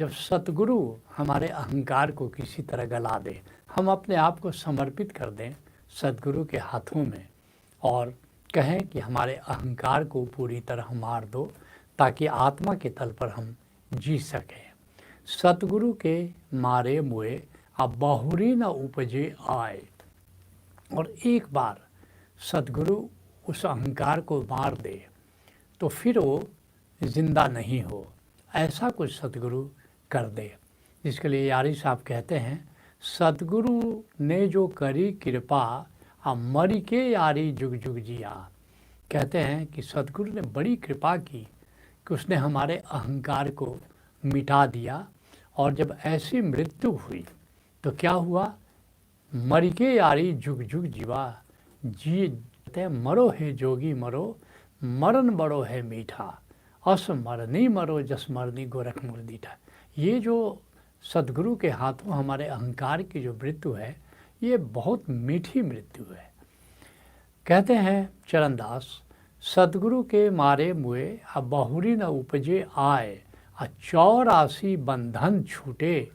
जब सतगुरु हमारे अहंकार को किसी तरह गला दे, हम अपने आप को समर्पित कर दें सतगुरु के हाथों में और कहें कि हमारे अहंकार को पूरी तरह मार दो ताकि आत्मा के तल पर हम जी सकें। सतगुरु के मारे मुए अब बहुरी न उपजे आए। और एक बार सतगुरु उस अहंकार को मार दे तो फिर वो जिंदा नहीं हो, ऐसा कुछ सतगुरु कर दे। जिसके लिए यारी साहब कहते हैं, सतगुरु ने जो करी कृपा अब मरी के यारी जुग जुग जिया। कहते हैं कि सतगुरु ने बड़ी कृपा की कि उसने हमारे अहंकार को मिटा दिया। और जब ऐसी मृत्यु हुई तो क्या हुआ, मरी के यारी जुग जुग जीवा। जी कहते हैं, मरो है जोगी मरो, मरण बड़ो है मीठा, अस मरनी मरो जस मरनी गोरख मुरदीठा। ये जो सतगुरु के हाथों हमारे अहंकार की जो मृत्यु है, ये बहुत मीठी मृत्यु है। कहते हैं चरणदास, सतगुरु के मारे मुए अब बहुरी न उपजे आए, 84 बंधन छूटे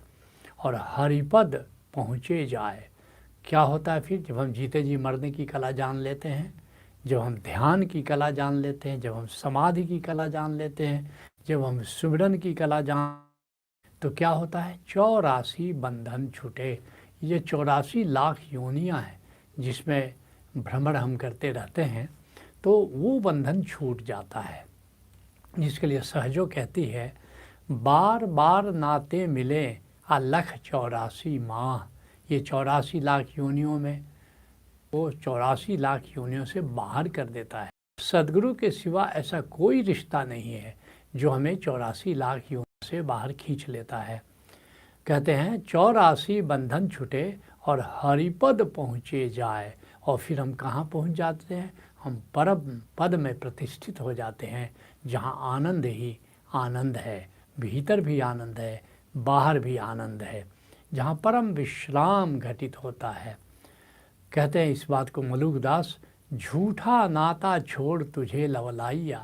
और हरिपद पहुँचे जाए। क्या होता है फिर, जब हम जीते जी मरने की कला जान लेते हैं, जब हम ध्यान की कला जान लेते हैं, जब हम समाधि की कला जान लेते हैं, जब हम सुमिरन की कला जान, तो क्या होता है, 84 बंधन छूटे। ये 84 लाख योनियाँ हैं जिसमें भ्रमण हम करते रहते हैं, तो वो बंधन छूट जाता है। जिसके लिए सहजो कहती है, बार बार नाते मिले आ लख 84 माह। ये 84 लाख योनियों में वो 84 लाख योनियों से बाहर कर देता है। सदगुरु के सिवा ऐसा कोई रिश्ता नहीं है जो हमें 84 लाख योनियों से बाहर खींच लेता है। कहते हैं 84 बंधन छूटे और हरिपद पहुँचे जाए। और फिर हम कहाँ पहुँच जाते हैं, हम परम पद में प्रतिष्ठित हो जाते हैं, जहाँ आनंद ही आनंद है, भीतर भी आनंद है, बाहर भी आनंद है, जहाँ परम विश्राम घटित होता है। कहते हैं इस बात को मलुकदास, झूठा नाता छोड़ तुझे लवलाइया।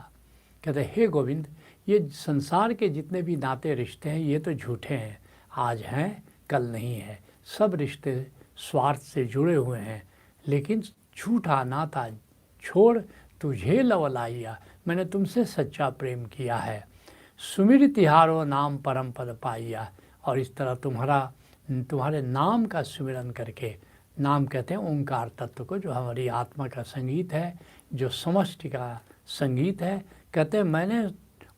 कहते हैं, हे गोविंद, ये संसार के जितने भी नाते रिश्ते हैं ये तो झूठे हैं, आज हैं कल नहीं है, सब रिश्ते स्वार्थ से जुड़े हुए हैं। लेकिन झूठा नाता छोड़ तुझे लवलाइया, मैंने तुमसे सच्चा प्रेम किया है। सुमिर तिहारो नाम परम पद पाइया। और इस तरह तुम्हारे नाम का सुमिरन करके, नाम कहते हैं ओंकार तत्व को, जो हमारी आत्मा का संगीत है, जो समष्टि का संगीत है। कहते हैं मैंने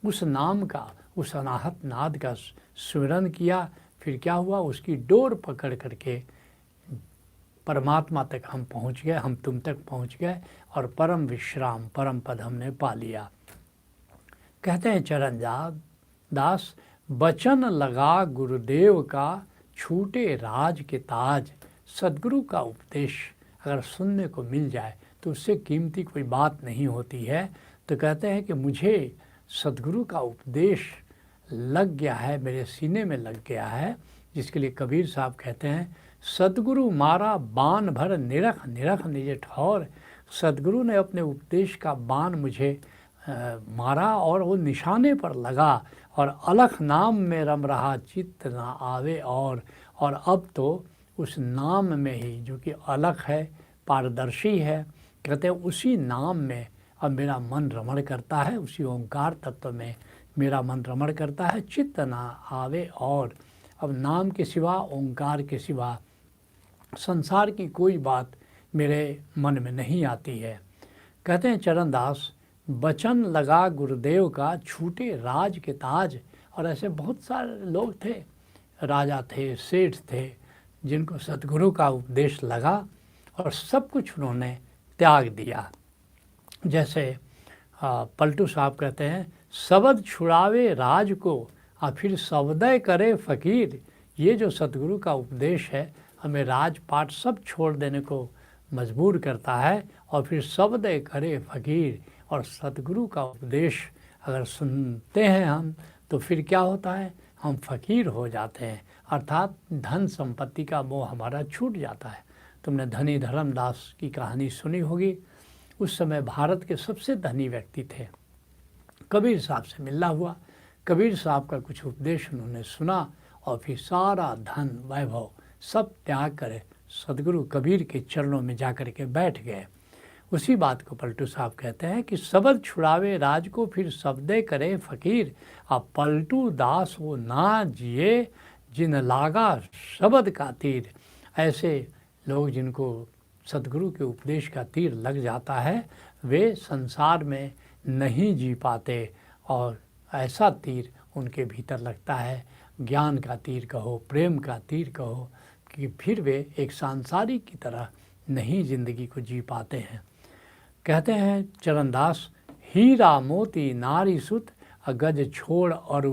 उस नाम का, उस अनाहत नाद का सुमिरन किया, फिर क्या हुआ, उसकी डोर पकड़ करके परमात्मा तक हम पहुंच गए, हम तुम तक पहुंच गए और परम विश्राम, परम पद हमने पा लिया। कहते हैं चरण दास, बचन लगा गुरुदेव का छूटे राज के ताज। सदगुरु का उपदेश अगर सुनने को मिल जाए तो उससे कीमती कोई बात नहीं होती है। तो कहते हैं कि मुझे सदगुरु का उपदेश लग गया है, मेरे सीने में लग गया है। जिसके लिए कबीर साहब कहते हैं, सदगुरु मारा बाण भर निरख निरख निज ठौर। सदगुरु ने अपने उपदेश का बाण मुझे मारा और वो निशाने पर लगा, और अलख नाम में रम रहा चित्त ना आवे। और अब तो उस नाम में ही, जो कि अलख है, पारदर्शी है, कहते हैं उसी नाम में अब मेरा मन रमण करता है, उसी ओंकार तत्व में मेरा मन रमण करता है, चित्त ना आवे। और अब नाम के सिवा, ओंकार के सिवा संसार की कोई बात मेरे मन में नहीं आती है। कहते हैं चरणदास, बचन लगा गुरुदेव का छूटे राज के ताज। और ऐसे बहुत सारे लोग थे, राजा थे, सेठ थे, जिनको सतगुरु का उपदेश लगा और सब कुछ उन्होंने त्याग दिया। जैसे पलटू साहब कहते हैं, शब्द छुड़ावे राज को और फिर शब्दय करे फ़कीर। ये जो सतगुरु का उपदेश है हमें राजपाट सब छोड़ देने को मजबूर करता है, और फिर शब्दय करे फ़कीर। और सतगुरु का उपदेश अगर सुनते हैं हम तो फिर क्या होता है, हम फ़कीर हो जाते हैं, अर्थात धन संपत्ति का मोह हमारा छूट जाता है। तुमने धनी धर्मदास की कहानी सुनी होगी। उस समय भारत के सबसे धनी व्यक्ति थे, कबीर साहब से मिलना हुआ। कबीर साहब का कुछ उपदेश उन्होंने सुना और फिर सारा धन वैभव सब त्याग कर सदगुरु कबीर के चरणों में जाकर के बैठ गए। उसी बात को पलटू साहब कहते हैं कि सबद छुड़ावे राज को फिर शब्दे करे फ़कीर, अब पलटू दास वो ना जिए जिन लागा शब्द का तीर। ऐसे लोग जिनको सदगुरु के उपदेश का तीर लग जाता है वे संसार में नहीं जी पाते, और ऐसा तीर उनके भीतर लगता है, ज्ञान का तीर कहो, प्रेम का तीर कहो, कि फिर वे एक सांसारिक की तरह नहीं ज़िंदगी को जी पाते हैं। कहते हैं चरणदास, हीरा मोती नारी सुत गज छोड़ और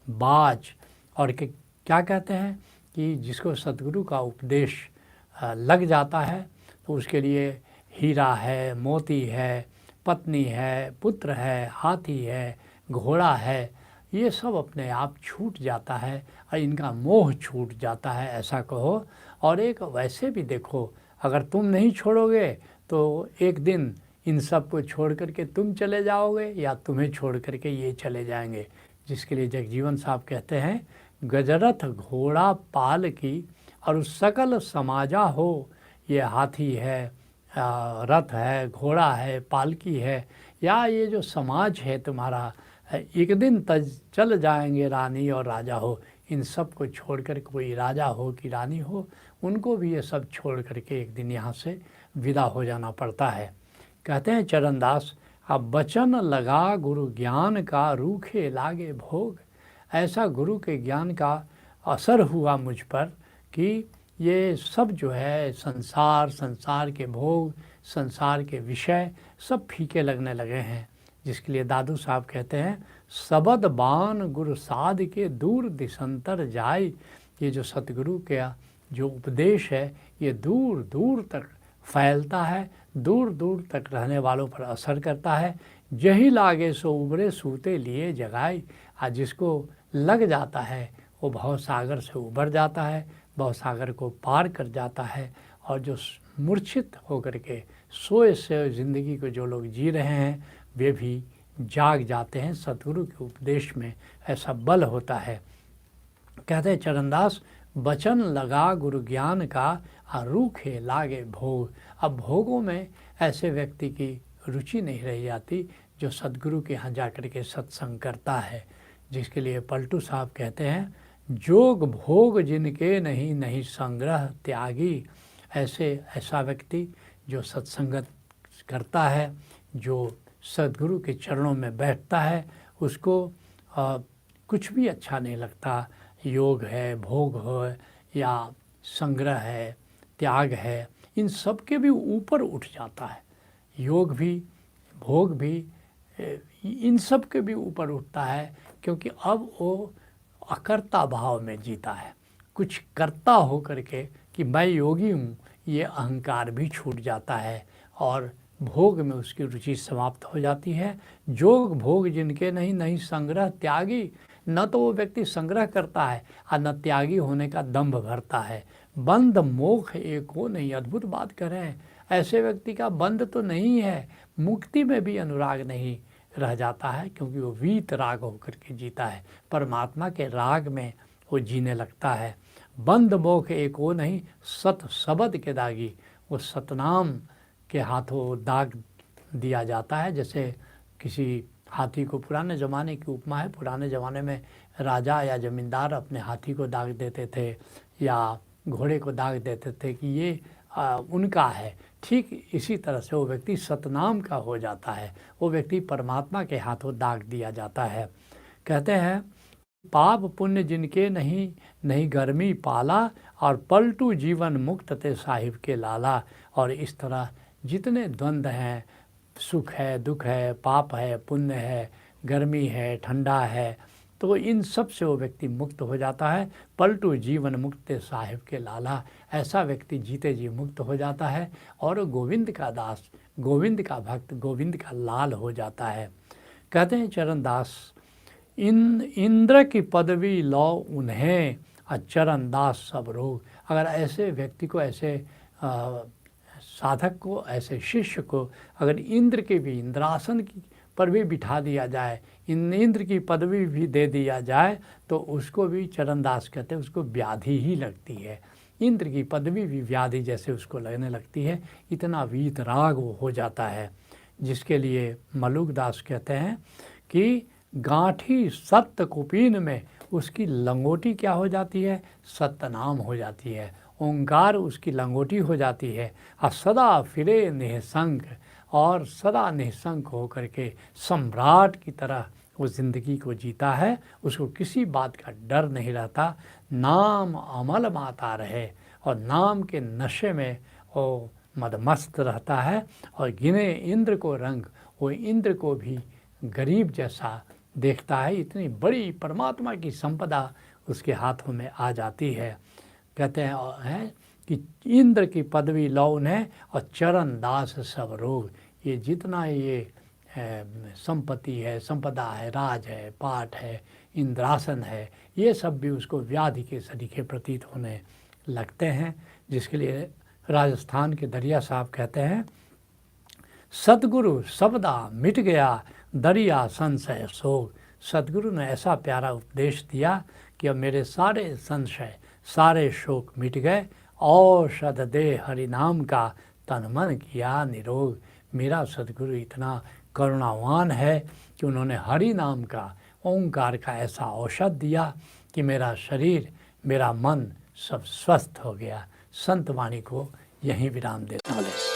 बाज। और क्या कहते हैं कि जिसको सतगुरु का उपदेश लग जाता है तो उसके लिए हीरा है, मोती है, पत्नी है, पुत्र है, हाथी है, घोड़ा है, ये सब अपने आप छूट जाता है और इनका मोह छूट जाता है, ऐसा कहो। और एक वैसे भी देखो, अगर तुम नहीं छोड़ोगे तो एक दिन इन सब को छोड़ करके तुम चले जाओगे या तुम्हें छोड़ करके ये चले जाएंगे। जिसके लिए जगजीवन साहब कहते हैं, गजरथ घोड़ा पाल की और सकल समाजा हो, ये हाथी है, रथ है, घोड़ा है, पालकी है, या ये जो समाज है तुम्हारा, एक दिन तज चल जाएंगे रानी और राजा हो। इन सब को छोड़ कर कोई राजा हो कि रानी हो, उनको भी ये सब छोड़ करके एक दिन यहाँ से विदा हो जाना पड़ता है। कहते हैं चरणदास, अब बचन लगा गुरु ज्ञान का रूखे लागे भोग। ऐसा गुरु के ज्ञान का असर हुआ मुझ पर कि ये सब जो है संसार के भोग, संसार के विषय सब फीके लगने लगे हैं। जिसके लिए दादू साहब कहते हैं, सबद बान गुरु साध के दूर दिशंतर जाए। ये जो सतगुरु का जो उपदेश है ये दूर दूर तक फैलता है, दूर दूर तक रहने वालों पर असर करता है। जही लागे सो उबरे सूते लिए जगाए। आज जिसको लग जाता है वो भव सागर से उबर जाता है, भव सागर को पार कर जाता है। और जो मूर्छित होकर के सोए से ज़िंदगी को जो लोग जी रहे हैं वे भी जाग जाते हैं। सतगुरु के उपदेश में ऐसा बल होता है। कहते हैं चरणदास, बचन लगा गुरु ज्ञान का रूखे लागे भोग। अब भोगों में ऐसे व्यक्ति की रुचि नहीं रह जाती जो सदगुरु के यहाँ जा कर के सत्संग करता है। जिसके लिए पलटू साहब कहते हैं, जोग भोग जिनके नहीं नहीं संग्रह त्यागी। ऐसा व्यक्ति जो सत्संगत करता है, जो सदगुरु के चरणों में बैठता है, उसको कुछ भी अच्छा नहीं लगता। योग है, भोग हो या संग्रह है, त्याग है, इन सब के भी ऊपर उठ जाता है। योग भी, भोग भी, इन सब के भी ऊपर उठता है, क्योंकि अब वो अकर्ता भाव में जीता है। कुछ करता हो करके कि मैं योगी हूँ, ये अहंकार भी छूट जाता है और भोग में उसकी रुचि समाप्त हो जाती है। जोग भोग जिनके नहीं नहीं संग्रह त्यागी। न तो वो व्यक्ति संग्रह करता है और न त्यागी होने का दंभ भरता है। बंध मोक्ष एको नहीं। अद्भुत बात कर रहे हैं, ऐसे व्यक्ति का बंध तो नहीं है, मुक्ति में भी अनुराग नहीं रह जाता है, क्योंकि वो वीत राग होकर के जीता है, परमात्मा के राग में वो जीने लगता है। बंध मोक्ष एको नहीं, सत शब्द के दागी। वो सतनाम के हाथों दाग दिया जाता है। जैसे किसी हाथी को, पुराने ज़माने की उपमा है, पुराने ज़माने में राजा या ज़मींदार अपने हाथी को दाग देते थे या घोड़े को दाग देते थे कि ये उनका है। ठीक इसी तरह से वो व्यक्ति सतनाम का हो जाता है, वो व्यक्ति परमात्मा के हाथों दाग दिया जाता है। कहते हैं, पाप पुण्य जिनके नहीं नहीं गर्मी पाला, और पलटू जीवन मुक्त ते साहिब के लाला। और इस तरह जितने द्वंद्व हैं, सुख है, दुख है, पाप है, पुण्य है, गर्मी है, ठंडा है, तो इन सब से वो व्यक्ति मुक्त हो जाता है। पलटू जीवन मुक्त साहिब के लाला। ऐसा व्यक्ति जीते जी मुक्त हो जाता है और गोविंद का दास, गोविंद का भक्त, गोविंद का लाल हो जाता है। कहते हैं चरणदास, इंद्र की पदवी लो उन्हें, चरणदास सब रोग। अगर ऐसे व्यक्ति को, ऐसे साधक को, ऐसे शिष्य को अगर इंद्र के भी, इंद्रासन की पर भी बिठा दिया जाए, इंद्र की पदवी भी दे दिया जाए तो उसको भी चरणदास कहते हैं उसको व्याधि ही लगती है। इंद्र की पदवी भी व्याधि जैसे उसको लगने लगती है, इतना वीतराग वो हो जाता है। जिसके लिए मलुकदास कहते हैं कि गांठी सत्य कुपीन में उसकी लंगोटी क्या हो जाती है, सत्यनाम हो जाती है, ओंकार उसकी लंगोटी हो जाती है। और सदा फिरे निःशंक, और सदा निःशंक होकर के सम्राट की तरह वो ज़िंदगी को जीता है, उसको किसी बात का डर नहीं रहता। नाम अमल माता रहे, और नाम के नशे में वो मदमस्त रहता है। और गिने इंद्र को रंग, वो इंद्र को भी गरीब जैसा देखता है। इतनी बड़ी परमात्मा की संपदा उसके हाथों में आ जाती है। कहते हैं कि इंद्र की पदवी लो उन्हें, और चरण दास सब रोग। ये जितना ये संपत्ति है, संपदा है, राज है, पाठ है, इंद्रासन है, ये सब भी उसको व्याधि के सरीखे प्रतीत होने लगते हैं। जिसके लिए राजस्थान के दरिया साहब कहते हैं, सतगुरु शब्दा मिट गया दरिया संशय सोग। सतगुरु ने ऐसा प्यारा उपदेश दिया कि अब मेरे सारे संशय, सारे शोक मिट गए। औषध दे हरिनाम का तन मन किया निरोग। मेरा सतगुरु इतना करुणावान है कि उन्होंने हरि नाम का, ओंकार का ऐसा औषध दिया कि मेरा शरीर, मेरा मन सब स्वस्थ हो गया। संत वाणी को यहीं विराम देता हूं।